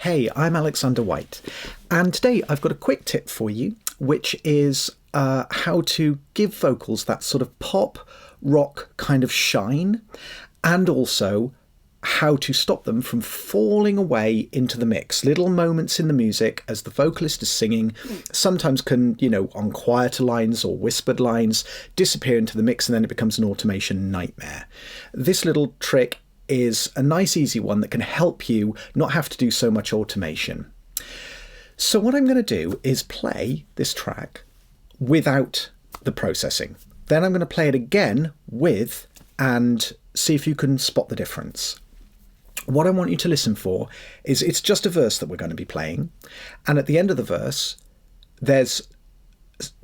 Hey, I'm Alexander White, and today I've got a quick tip for you, which is how to give vocals that sort of pop rock kind of shine, and also how to stop them from falling away into the mix. Little moments in the music as the vocalist is singing sometimes can, on quieter lines or whispered lines, disappear into the mix and then it becomes an automation nightmare. This little trick is a nice easy one that can help you not have to do so much automation. So what I'm going to do is play this track without the processing. Then I'm going to play it again with and see if you can spot the difference. What I want you to listen for is it's just a verse that we're going to be playing, and at the end of the verse there's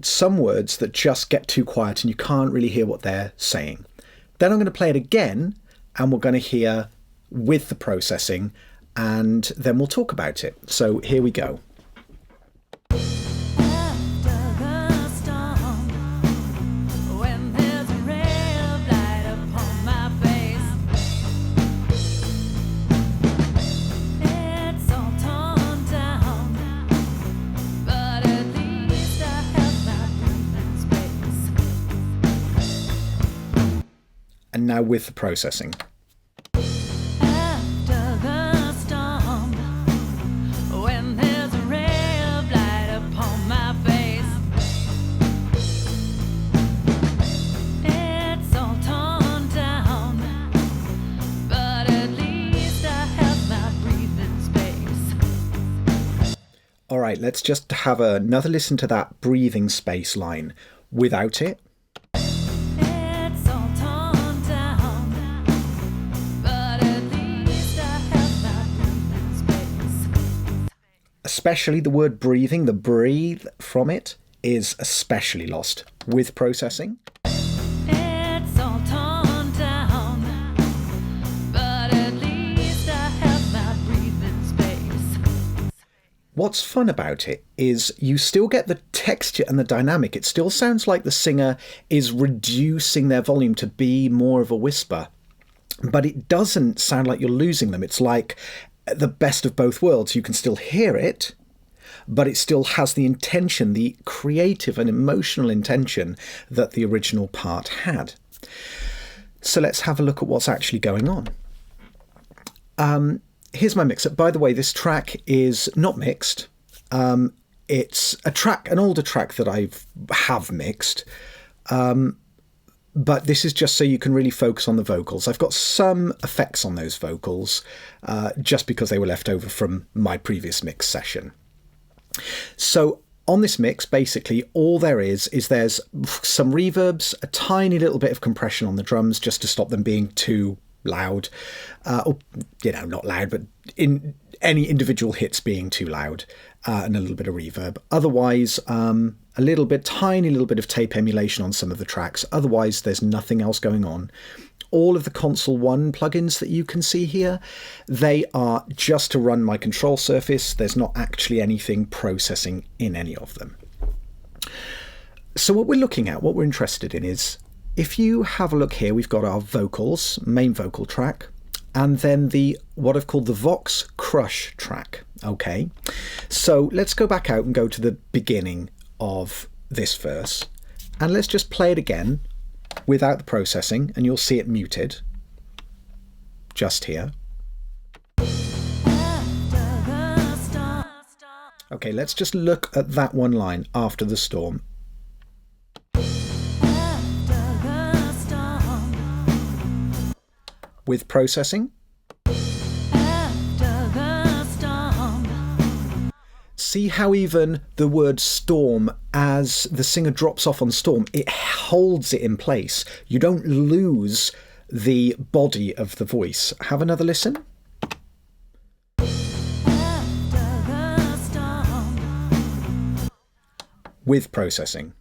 some words that just get too quiet and you can't really hear what they're saying. Then I'm going to play it again and we're going to hear with the processing, and then we'll talk about it. So here we go. And now with the processing. All right, let's just have another listen to that breathing space line without it. Especially the word breathing, the breathe from it is especially lost with processing. It's all torn down, but at least I have my breathing space. What's fun about it is you still get the texture and the dynamic. It still sounds like the singer is reducing their volume to be more of a whisper, but it doesn't sound like you're losing them. It's like the best of both worlds. You can still hear it, but it still has the intention, the creative and emotional intention that the original part had. So let's have a look at what's actually going on. Here's my mix-up. By the way, this track is not mixed. It's an older track that I have mixed. But this is just so you can really focus on the vocals. I've got some effects on those vocals just because they were left over from my previous mix session. So on this mix, basically all there is there's some reverbs, a tiny little bit of compression on the drums just to stop them being too loud. Or, not loud, but in any individual hits being too loud, and a little bit of reverb. Otherwise, tiny little bit of tape emulation on some of the tracks. Otherwise, there's nothing else going on. All of the Console 1 plugins that you can see here, they are just to run my control surface. There's not actually anything processing in any of them. So what we're interested in is, if you have a look here, we've got our vocals, main vocal track, and then what I've called the Vox Crush track. Okay, so let's go back out and go to the beginning of this verse, and let's just play it again without the processing, and you'll see it muted just here. Okay, let's just look at that one line, after the storm. With processing. See how even the word storm, as the singer drops off on storm, it holds it in place. You don't lose the body of the voice. Have another listen. With processing.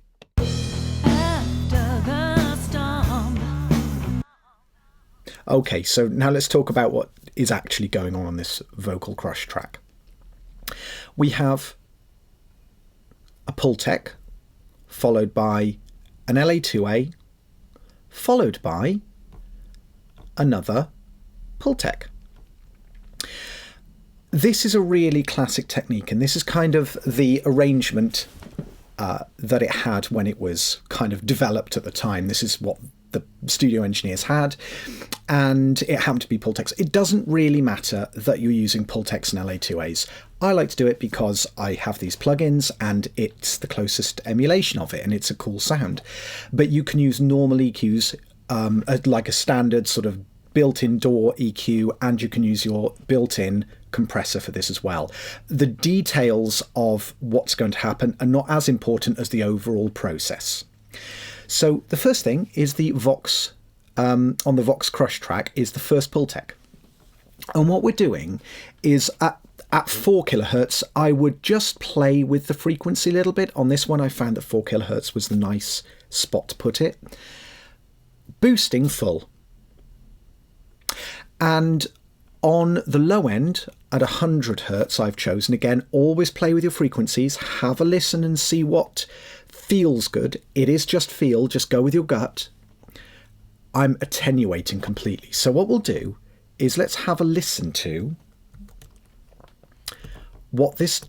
Okay, so now let's talk about what is actually going on this Vocal Crush track. We have a Pultec, followed by an LA2A, followed by another Pultec. This is a really classic technique, and this is kind of the arrangement that it had when it was kind of developed at the time. This is what the studio engineers had, and it happened to be Pultecs. It doesn't really matter that you're using Pultecs and LA2As. I like to do it because I have these plugins and it's the closest emulation of it and it's a cool sound. But you can use normal EQs, like a standard sort of built-in DAW EQ, and you can use your built-in compressor for this as well. The details of what's going to happen are not as important as the overall process. So the first thing is the Vox, on the Vox Crush track is the first Pultec. And what we're doing is at 4 kilohertz, I would just play with the frequency a little bit. On this one, I found that 4 kilohertz was the nice spot to put it. Boosting full. And on the low end, at 100 hertz, I've chosen, again, always play with your frequencies, have a listen and see what feels good. It is just feel, just go with your gut. I'm attenuating completely. So what we'll do is let's have a listen to what this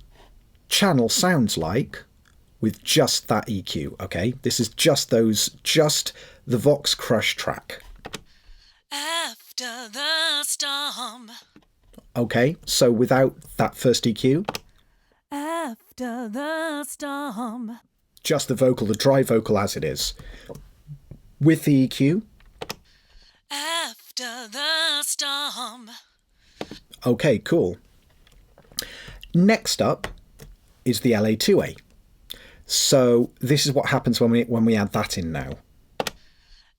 channel sounds like with just that EQ, okay? This is just the Vox Crush track. After the storm. Okay, so without that first EQ. After the storm. Just the vocal, the dry vocal as it is. With the EQ. After the storm. Okay, cool. Next up is the LA2A. So this is what happens when we add that in now.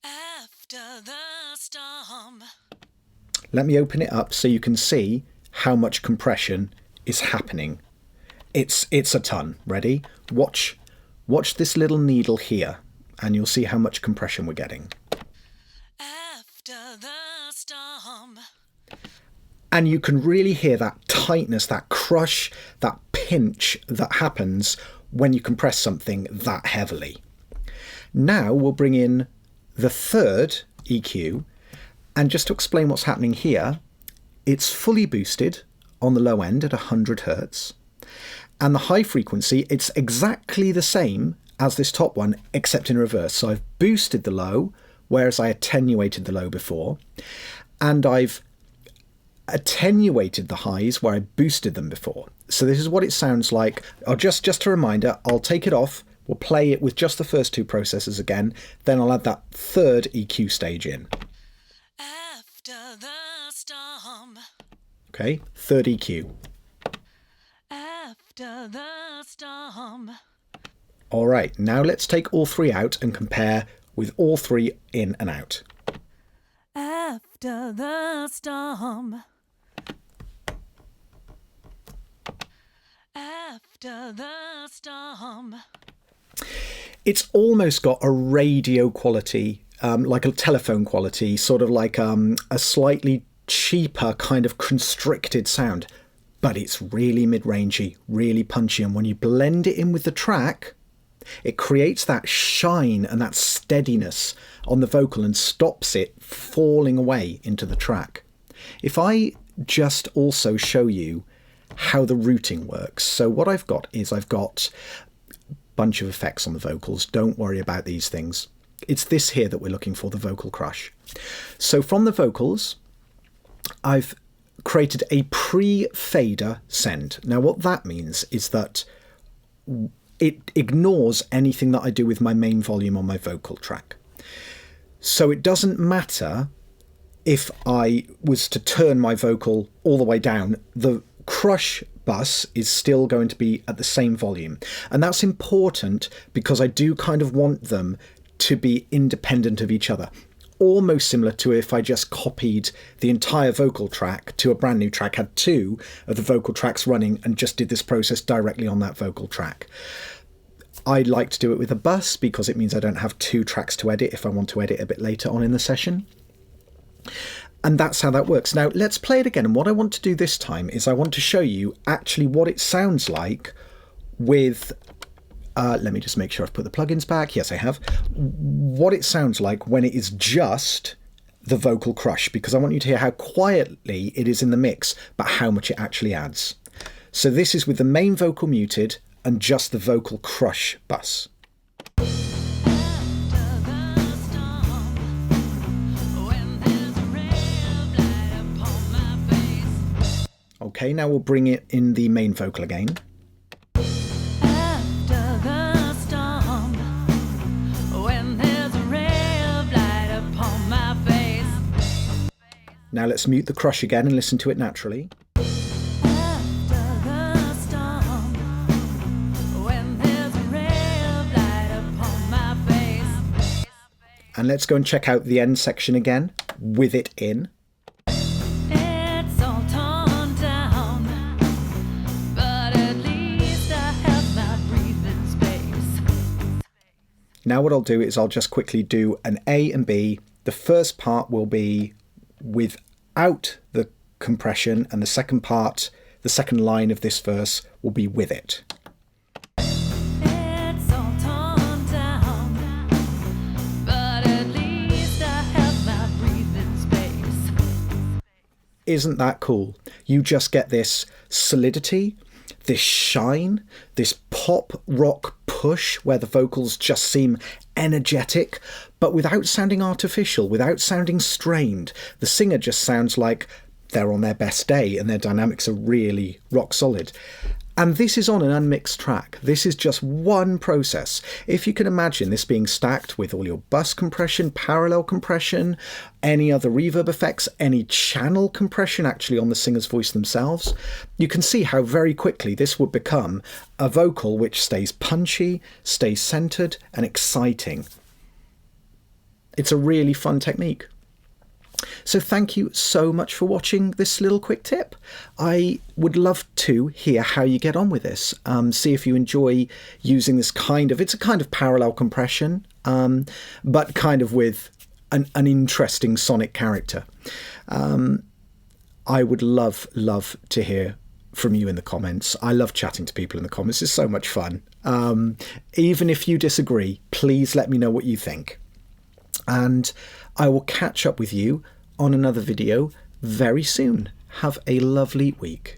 After the storm. Let me open it up so you can see how much compression is happening. It's a ton. Ready? Watch this little needle here, and you'll see how much compression we're getting. After the storm. And you can really hear that tightness, that crush, that pinch that happens when you compress something that heavily. Now we'll bring in the third EQ, and just to explain what's happening here, it's fully boosted on the low end at 100 hertz, and the high frequency, it's exactly the same as this top one, except in reverse. So I've boosted the low, whereas I attenuated the low before, and I've attenuated the highs where I boosted them before. So this is what it sounds like. Just a reminder, I'll take it off, we'll play it with just the first two processors again, then I'll add that third EQ stage in. After the storm. Okay, third EQ. After the storm. All right, now let's take all three out and compare with all three in and out. After the storm. After the storm. It's almost got a radio quality, like a telephone quality, sort of like a slightly cheaper kind of constricted sound, but it's really mid-rangey, really punchy, and when you blend it in with the track, it creates that shine and that steadiness on the vocal and stops it falling away into the track. If I just also show you how the routing works. So what I've got is I've got a bunch of effects on the vocals. Don't worry about these things. It's this here that we're looking for, the vocal crush. So from the vocals, I've created a pre-fader send. Now what that means is that it ignores anything that I do with my main volume on my vocal track. So it doesn't matter if I was to turn my vocal all the way down, the crush bus is still going to be at the same volume. And that's important because I do kind of want them to be independent of each other. Almost similar to if I just copied the entire vocal track to a brand new track, had two of the vocal tracks running and just did this process directly on that vocal track. I like to do it with a bus because it means I don't have two tracks to edit if I want to edit a bit later on in the session. And that's how that works. Now let's play it again. And what I want to do this time is I want to show you actually what it sounds like with, let me just make sure I've put the plugins back. Yes, I have. What it sounds like when it is just the vocal crush, because I want you to hear how quietly it is in the mix, but how much it actually adds. So this is with the main vocal muted and just the vocal crush bus. Okay, now we'll bring it in the main vocal again. Now let's mute the crush again and listen to it naturally. And let's go and check out the end section again with it in. It's all torn down, but at least I have my breathing space. Now what I'll do is I'll just quickly do an A and B. The first part will be without the compression, and the second part, the second line of this verse, will be with it. It's all torn down, but at least I have my breathing space. Isn't that cool? You just get this solidity, this shine, this pop rock push where the vocals just seem energetic, but without sounding artificial, without sounding strained. The singer just sounds like they're on their best day and their dynamics are really rock solid. And this is on an unmixed track. This is just one process. If you can imagine this being stacked with all your bus compression, parallel compression, any other reverb effects, any channel compression actually on the singer's voice themselves, you can see how very quickly this would become a vocal which stays punchy, stays centered and exciting. It's a really fun technique. So thank you so much for watching this little quick tip. I would love to hear how you get on with this. See if you enjoy using this it's a kind of parallel compression, but kind of with an interesting sonic character. I would love to hear from you in the comments. I love chatting to people in the comments. It's so much fun. Even if you disagree, please let me know what you think. And I will catch up with you on another video very soon. Have a lovely week.